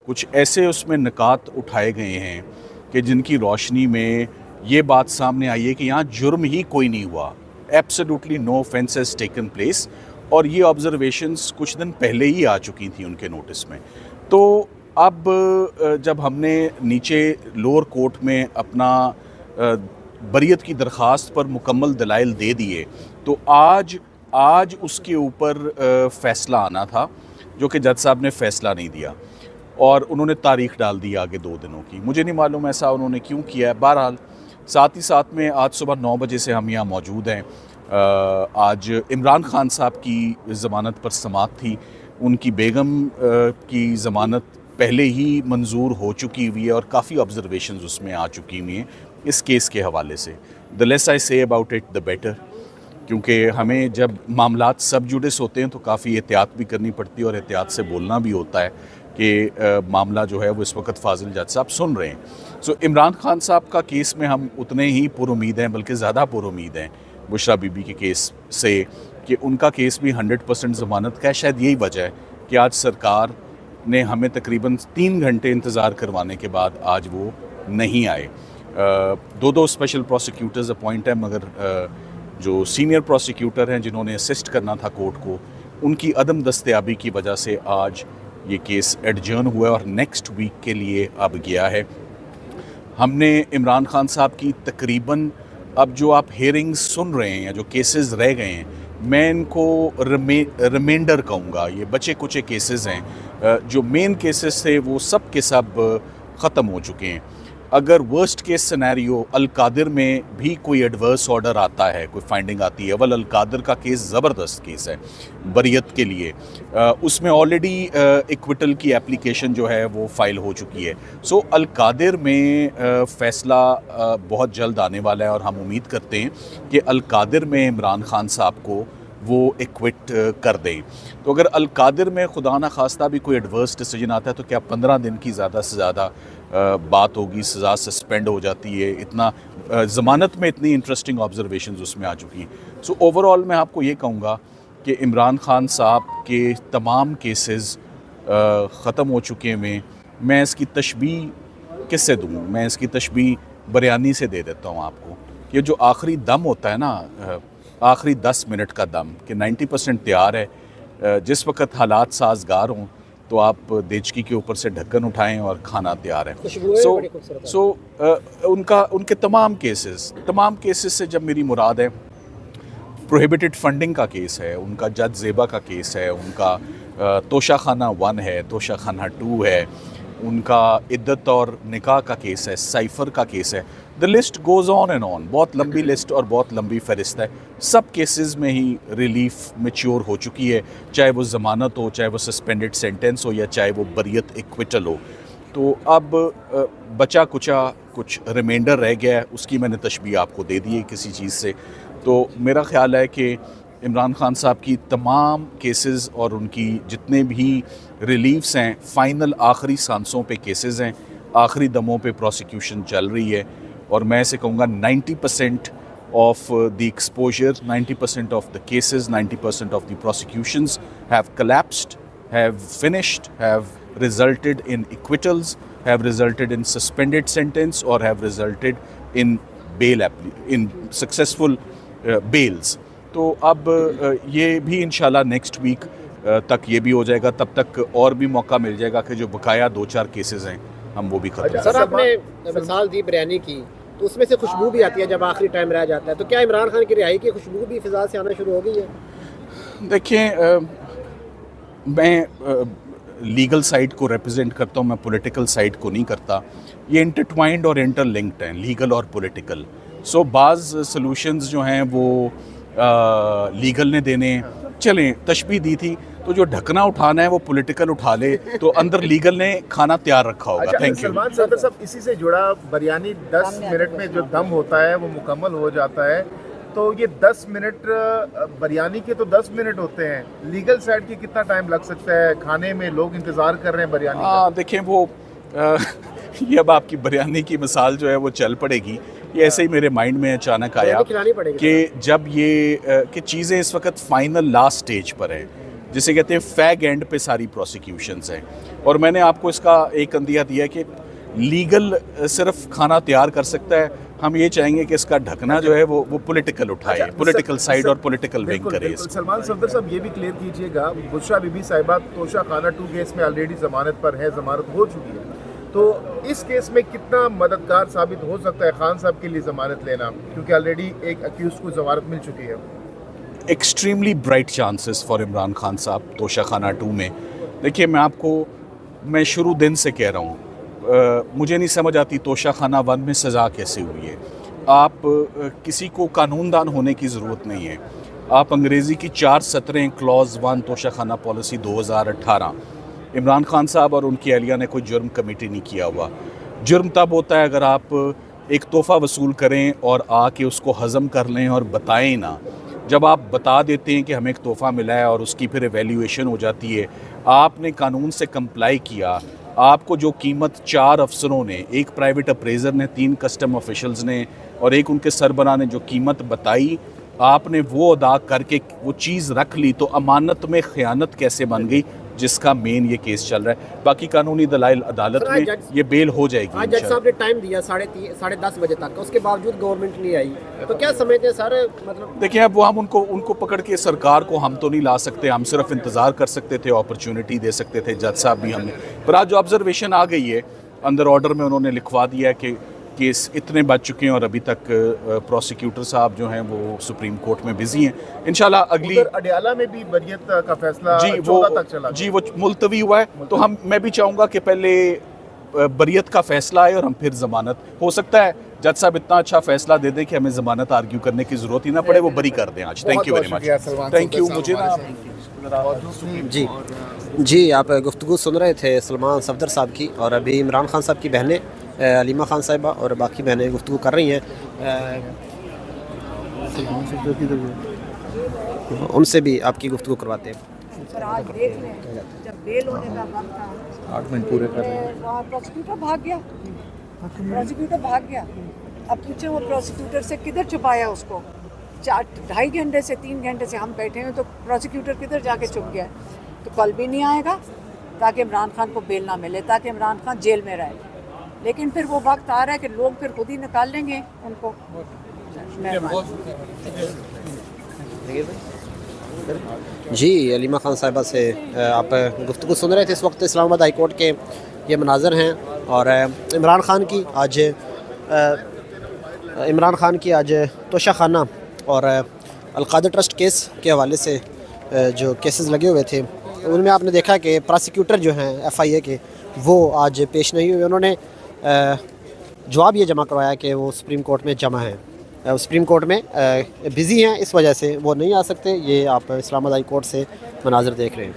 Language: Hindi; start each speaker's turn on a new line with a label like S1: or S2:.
S1: कुछ ऐसे उसमें निकात उठाए गए हैं कि जिनकी रोशनी में ये बात सामने आई है कि यहाँ जुर्म ही कोई नहीं हुआ, absolutely no offence has taken place. और ये ऑब्जर्वेशंस कुछ दिन पहले ही आ चुकी थी उनके नोटिस में। तो अब जब हमने नीचे लोअर कोर्ट में अपना बरियत की दरख्वास्त पर मुकम्मल दलाइल दे दिए, तो आज उसके ऊपर फ़ैसला आना था, जो कि जज साहब ने फ़ैसला नहीं दिया और उन्होंने तारीख़ डाल दी आगे 2 दिनों की। मुझे नहीं मालूम ऐसा उन्होंने क्यों किया है। बहरहाल साथ ही साथ में आज सुबह 9 बजे से हम यहाँ मौजूद हैं। आज इमरान खान साहब की ज़मानत पर समाअत थी। उनकी बेगम की ज़मानत पहले ही मंजूर हो चुकी हुई है और काफ़ी ऑब्जर्वेशंस उसमें आ चुकी हुई हैं इस केस के हवाले से। The less I say about it the better, क्योंकि हमें जब मामलात सब जुडिस होते हैं तो काफ़ी एहतियात भी करनी पड़ती है और एहतियात से बोलना भी होता है कि मामला जो है वो इस वक्त फाजिल जज साहब सुन रहे हैं। सो इमरान खान साहब का केस में हम उतने ही पुरुमीद हैं, बल्कि ज़्यादा पुरुमीद हैं बुशरा बीबी के केस से, कि उनका केस भी 100% ज़मानत का है। शायद यही वजह है कि आज सरकार ने हमें तकरीबन 3 घंटे इंतज़ार करवाने के बाद आज वो नहीं आए। 2 स्पेशल प्रोसिक्यूटर्स अपॉइंट हैं, मगर जो सीनियर प्रोसिक्यूटर हैं जिन्होंने असिस्ट करना था कोर्ट को, उनकी अदम दस्तयाबी की वजह से आज ये केस एडजर्न हुआ और नेक्स्ट वीक के लिए अब गया है। हमने इमरान खान साहब की तकरीबन अब जो आप हेयरिंग्स सुन रहे हैं या जो केसेस रह गए हैं, मैं इनको रिमाइंडर कहूँगा। ये बचे कुचे केसेस हैं। जो मेन केसेस थे वो सब के सब ख़त्म हो चुके हैं। अगर वर्स्ट केस सिनेरियो अल-कादिर में भी कोई एडवर्स ऑर्डर आता है, कोई फाइंडिंग आती है, वल अल-कादिर का केस ज़बरदस्त केस है बरियत के लिए। उसमें ऑलरेडी इक्विटल की एप्लीकेशन जो है वो फ़ाइल हो चुकी है। सो अल-कादिर में फ़ैसला बहुत जल्द आने वाला है और हम उम्मीद करते हैं कि अल-कादिर में इमरान खान साहब को वो एक्विट कर दें। तो अगर अल-कादिर में खुदा न खास्ता भी कोई एडवर्स डिसीजन आता है तो क्या 15 दिन की ज़्यादा से ज़्यादा बात होगी, सज़ा सस्पेंड हो जाती है। इतना ज़मानत में इतनी इंटरेस्टिंग ऑब्जर्वेशंस उसमें आ चुकी हैं। सो ओवरऑल मैं आपको ये कहूँगा कि इमरान खान साहब के तमाम केसेस ख़त्म हो चुके हैं। मैं इसकी तशबीह किससे दूँ? मैं इसकी तशबीह बरयानी से दे देता हूँ आपको। ये जो आखिरी दम होता है ना, आखिरी 10 मिनट का दम, कि 90% तैयार है, जिस वक्त हालात साजगार हों तो आप देचकी के ऊपर से ढक्कन उठाएं और खाना तैयार है। उनके तमाम केसेस से जब मेरी मुराद है, प्रोहिबिटेड फंडिंग का केस है, उनका जज ज़ेबा का केस है, उनका तोशा खाना 1 है, तोशा खाना 2 है, उनका इद्दत और निकाह का केस है, साइफ़र का केस है। The list goes on and on. बहुत लंबी लिस्ट और बहुत लंबी फहरिस्त है। सब केसेस में ही रिलीफ मैच्योर हो चुकी है, चाहे वो ज़मानत हो, चाहे वो सस्पेंडेड सेंटेंस हो, या चाहे वो बरियत इक्विटल हो। तो अब बचा कुचा कुछ रिमाइंडर रह गया है, उसकी मैंने तशबीह आपको दे दी है किसी चीज़ से। तो मेरा ख़्याल है कि इमरान खान साहब की तमाम केसेस और उनकी जितने भी रिलीफ्स हैं, फ़ाइनल आखिरी सांसों पे केसेस हैं, आखिरी दमों पे प्रोसिक्यूशन चल रही है। और मैं ऐसे कहूँगा 90% of the exposure, 90% of the cases, 90% of the prosecutions have collapsed, have finished, have resulted in acquittals, have resulted in suspended sentence, or have resulted in in successful bails. तो अब ये भी इंशाल्लाह नेक्स्ट वीक तक ये भी हो जाएगा। तब तक और भी मौका मिल जाएगा कि जो बकाया 2-4 केसेस हैं हम वो भी खत्म।
S2: सर, आपने मिसाल दी बिरयानी की, तो उसमें से खुशबू भी आती है जब आखिरी टाइम रह जाता है, तो क्या इमरान खान की रिहाई की खुशबू भी फिजा से आना शुरू हो गई है?
S1: देखिए, मैं लीगल साइड को रिप्रेजेंट करता हूँ, मैं पॉलिटिकल साइड को नहीं करता। ये इंटरट्वाइंड और इंटरलिंक्ड हैं, लीगल और पॉलिटिकल। सो बाज़ सॉल्यूशंस जो हैं वो लीगल ने देने, चलें तशबीह दी थी, तो जो ढकना उठाना है वो पॉलिटिकल उठा ले, तो अंदर लीगल ने खाना तैयार रखा होगा।
S3: अच्छा,
S1: थैंक यू।
S3: सलमान सदर साहब, इसी से जुड़ा बिरयानी 10 मिनट में जो दम होता है वो मुकम्मल हो जाता है, तो ये 10 मिनट बिरयानी के तो 10 मिनट होते हैं, लीगल साइड की कितना टाइम लग सकता है? खाने में लोग इंतज़ार कर रहे हैं बिरयानी का।
S1: देखें वो ये अब आपकी बिरयानी की मिसाल जो है वो चल पड़ेगी। ये ऐसे ही मेरे माइंड में अचानक आया कि जब ये कि चीज़ें इस वक्त फ़ाइनल लास्ट स्टेज पर है, जिसे कहते हैं फैग एंड पे सारी प्रोसिक्यूशंस हैं। और मैंने आपको इसका एक अंदिया दिया कि लीगल सिर्फ खाना तैयार कर सकता है, हम ये चाहेंगे कि इसका ढकना जो है वो पॉलिटिकल उठाए, पॉलिटिकल साइड और पॉलिटिकल विंग करे इसको।
S3: सलमान सफदर साहब ये भी क्लियर कीजिएगा, बुशरा बीबी साहिबा तोशा खाना 2 केस में ऑलरेडी जमानत पर है, जमानत हो चुकी है, तो इस केस में कितना मददगार साबित हो सकता है खान साहब के लिए जमानत लेना, क्योंकि ऑलरेडी एक अक्यूज को जमानत मिल चुकी है?
S1: Extremely bright chances for Imran Khan साहब तोशा खाना 2 में। देखिए मैं शुरू दिन से कह रहा हूँ, मुझे नहीं समझ आती तोशा खाना 1 में सज़ा कैसे हुई है। आप किसी को कानूनदान होने की ज़रूरत नहीं है, आप अंग्रेज़ी की 4 सतरें क्लॉज 1 तोशा खाना पॉलिसी 2018, इमरान खान साहब और उनकी अहलिया ने कोई जुर्म कमिटी नहीं किया हुआ। जुर्म तब होता है अगर आप एक तोहफ़ा वसूल करें और आके उसको हज़म कर लें और बताएं ना। जब आप बता देते हैं कि हमें एक तोहफ़ा मिला है और उसकी फिर एवेल्यूएशन हो जाती है, आपने कानून से कंप्लाई किया, आपको जो कीमत 4 अफसरों ने, एक प्राइवेट अप्रेजर ने, 3 कस्टम ऑफिशल्स ने और एक उनके सरबराह ने जो कीमत बताई, आपने वो अदा करके वो चीज़ रख ली, तो अमानत में ख़यानत कैसे बन गई, जिसका मेन ये केस चल रहा है। बाकी कानूनी दलाइल अदालत में ये बेल हो जाएगी।
S2: आज जज साहब ने टाइम दिया 10:30 बजे तक, उसके बावजूद गवर्नमेंट नहीं आई, तो क्या समझते हैं सर? मतलब
S1: देखिए, अब वो हम उनको पकड़ के सरकार को हम तो नहीं ला सकते, हम सिर्फ इंतज़ार कर सकते थे, अपॉर्चुनिटी दे सकते थे। जज साहब भी हमने, पर आज जो ऑब्जर्वेशन आ गई है अंडर ऑर्डर में, उन्होंने लिखवा दिया है कि केस इतने बच चुके हैं और अभी तक प्रोसिक्यूटर साहब जो हैं वो सुप्रीम कोर्ट में बिजी हैं। इंशाल्लाह अगली
S3: अडयाला में भी बरियत का फैसला
S1: जी
S3: 14 तक चला,
S1: वो मुलतवी हुआ है। तो मैं भी चाहूँगा कि पहले बरियत का फैसला आए और हम फिर ज़मानत, हो सकता है जज साहब इतना अच्छा फैसला दे दें कि हमें ज़मानत आर्ग्यू करने की ज़रूरत ही ना पड़े, वो बरी कर दें आज। Thank you very much. Thank you. मुझे ना
S2: जी आप गुफ्तगू सुन रहे थे सलमान सफदर साहब की, और अभी इमरान खान साहब की बहनें अलीमा खान साहिबा और बाकी बहनें गुफ्तगू कर रही हैं। उनसे भी आपकी गुफ्तगू करवाते हैं।
S4: पर आज देख लें, जब बेल होने का वक्त था
S3: 8 मिनट पूरे कर रहे हैं,
S4: प्रोसिक्यूटर भाग गया, अब पूछे वो प्रोसिक्यूटर से किधर छुपाया उसको? 2.5 घंटे से 3 घंटे से हम बैठे हैं, तो प्रोसिक्यूटर किधर जाके छुप गया? तो कल भी नहीं आएगा ताकि इमरान खान को बेल ना मिले, ताकि इमरान खान जेल में रहे। लेकिन फिर वो वक्त आ रहा है कि लोग फिर खुद ही निकाल लेंगे उनको।
S2: जी अलीमा खान साहिबा से आप गुफ्तगू सुन रहे थे। इस वक्त इस्लामाबाद हाई कोर्ट के ये मनाज़र हैं, और इमरान खान की आज तोशा खाना और अलकादर ट्रस्ट केस के हवाले से जो केसेस लगे हुए थे, उनमें आपने देखा कि प्रोसिक्यूटर जो हैं FIA के, वो आज पेश नहीं हुए। उन्होंने जवाब ये जमा करवाया कि वो सुप्रीम कोर्ट में जमा है, सुप्रीम कोर्ट में बिज़ी हैं, इस वजह से वो नहीं आ सकते। ये आप इस्लामाबाद हाई कोर्ट से मनाज़र देख रहे हैं।